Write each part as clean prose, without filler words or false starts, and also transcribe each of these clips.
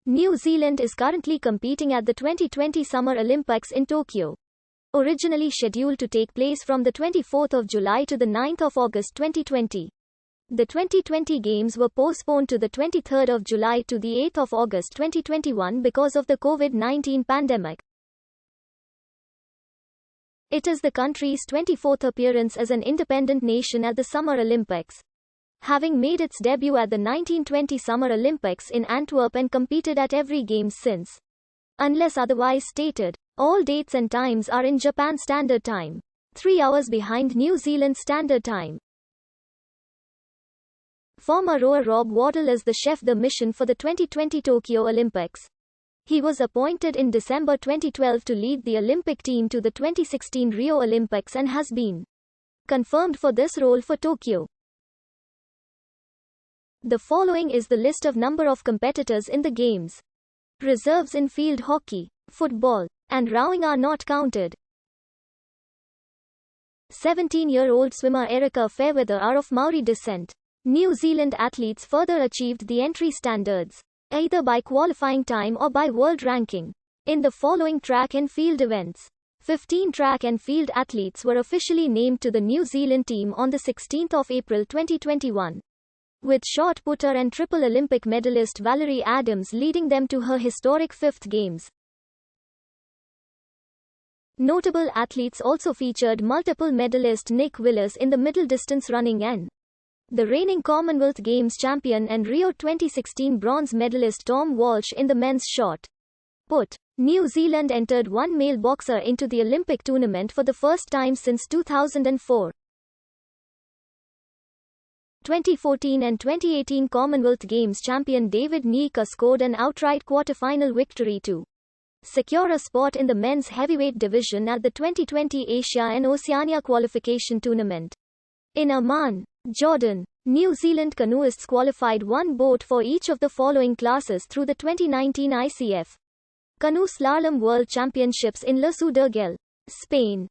New Zealand is currently competing at the 2020 Summer Olympics in Tokyo. Originally scheduled to take place from the 24th of July to the 9th of August 2020. The 2020 Games were postponed to the 23rd of July to the 8th of August 2021 because of the COVID-19 pandemic. It is the country's 24th appearance as an independent nation at the Summer Olympics, having made its debut at the 1920 Summer Olympics in Antwerp and competed at every Games since. Unless otherwise stated, all dates and times are in Japan Standard Time, 3 hours behind New Zealand Standard Time. Former rower Rob Wardle is the chef de mission for the 2020 Tokyo Olympics. He was appointed in December 2012 to lead the Olympic team to the 2016 Rio Olympics and has been confirmed for this role for Tokyo. The following is the list of number of competitors in the Games. Reserves in field hockey, football, and rowing are not counted. 17-year-old swimmer Erica Fairweather are of Maori descent. New Zealand athletes further achieved the entry standards, either by qualifying time or by world ranking, in the following track and field events. 15 track and field athletes were officially named to the New Zealand team on the 16th of April 2021. With shot putter and triple Olympic medalist Valerie Adams leading them to her historic 5th Games. Notable athletes also featured multiple medalist Nick Willis in the middle distance running and the reigning Commonwealth Games champion and Rio 2016 bronze medalist Tom Walsh in the men's shot put. New Zealand entered one male boxer into the Olympic tournament for the first time since 2004. 2014 and 2018 Commonwealth Games champion David Nyika scored an outright quarter-final victory to secure a spot in the men's heavyweight division at the 2020 Asia and Oceania qualification tournament. In Amman, Jordan, New Zealand canoeists qualified one boat for each of the following classes through the 2019 ICF Canoe Slalom World Championships in Les d'Urgell, Spain.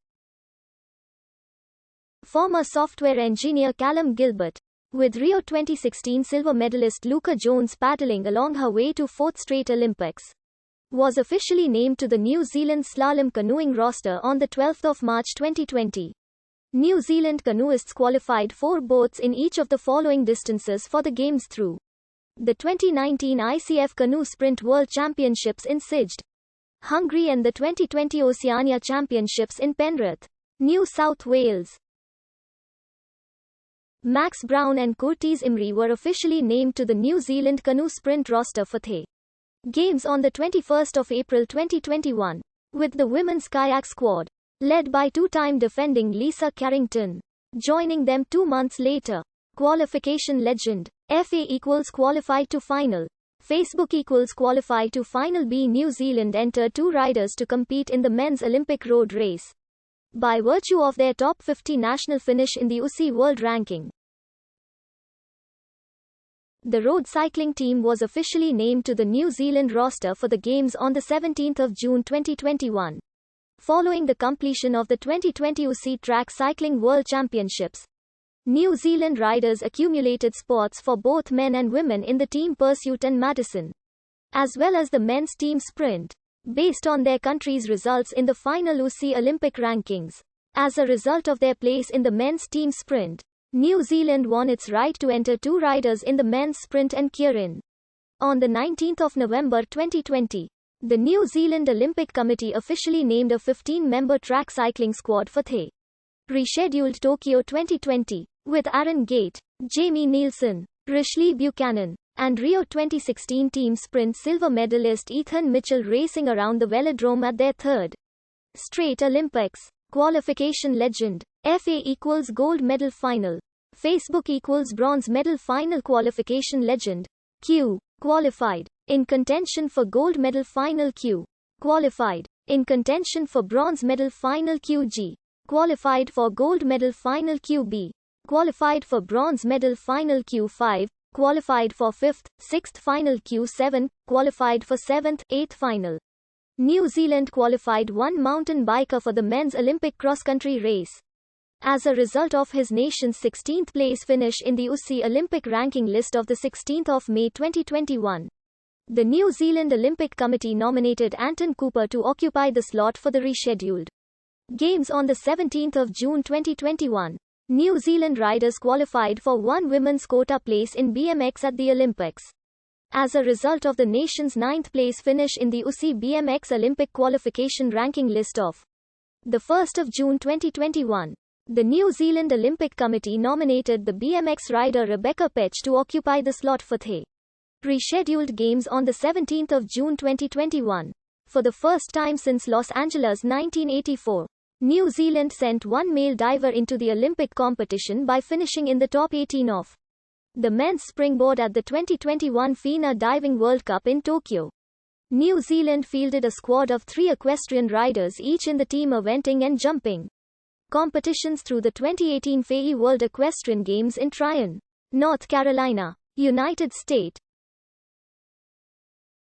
Former software engineer Callum Gilbert, with Rio 2016 silver medalist Luca Jones paddling along her way to 4th straight Olympics, was officially named to the New Zealand slalom canoeing roster on the 12th of March 2020. New Zealand canoeists qualified 4 boats in each of the following distances for the Games through the 2019 ICF Canoe Sprint World Championships in Sydney, Hungary and the 2020 Oceania Championships in Penrith, New South Wales. Max Brown and Curtis Imrie were officially named to the New Zealand Canoe Sprint roster for the Games on the 21st of April 2021, with the women's kayak squad, led by 2-time defending Lisa Carrington, joining them 2 months later. Qualification legend. FA = qualified to final. Facebook = qualified to final B. New Zealand entered 2 riders to compete in the men's Olympic road race, by virtue of their top 50 national finish in the UCI World Ranking. The road cycling team was officially named to the New Zealand roster for the Games on the 17th of June 2021. Following the completion of the 2020 UCI Track Cycling World Championships, New Zealand riders accumulated spots for both men and women in the team pursuit and Madison, as well as the men's team sprint, based on their country's results in the final UCI Olympic rankings. As a result of their place in the men's team sprint, New Zealand won its right to enter 2 riders in the men's sprint and keirin. On the 19th of November 2020, the New Zealand Olympic Committee officially named a 15-member track cycling squad for the rescheduled Tokyo 2020, with Aaron Gate, Jamie Nielsen, Rishley Buchanan, and Rio 2016 team sprint silver medalist Ethan Mitchell racing around the velodrome at their 3rd straight Olympics. Qualification legend. FA = gold medal final. Facebook = bronze medal final. Qualification legend. Q. Qualified. In contention for gold medal final. Q. Qualified. In contention for bronze medal final. QG. Qualified for gold medal final. QB. Qualified for bronze medal final. Q5. Qualified for 5th, 6th final. Q7. Qualified for 7th, 8th final. New Zealand qualified 1 mountain biker for the men's Olympic cross-country race. As a result of his nation's 16th place finish in the UCI Olympic ranking list of the 16th of May 2021. The New Zealand Olympic Committee nominated Anton Cooper to occupy the slot for the rescheduled Games on the 17th of June 2021. New Zealand riders qualified for one women's quota place in BMX at the Olympics. As a result of the nation's 9th place finish in the UCI BMX Olympic qualification ranking list of the 1st of June 2021, the New Zealand Olympic Committee nominated the BMX rider Rebecca Petch to occupy the slot for the rescheduled Games on the 17th of June 2021. For the first time since Los Angeles 1984, New Zealand sent one male diver into the Olympic competition by finishing in the top 18 of the men's springboard at the 2021 FINA Diving World Cup in Tokyo. New Zealand fielded a squad of 3 equestrian riders each in the team eventing and jumping competitions through the 2018 FAI World Equestrian Games in Tryon, North Carolina, United States.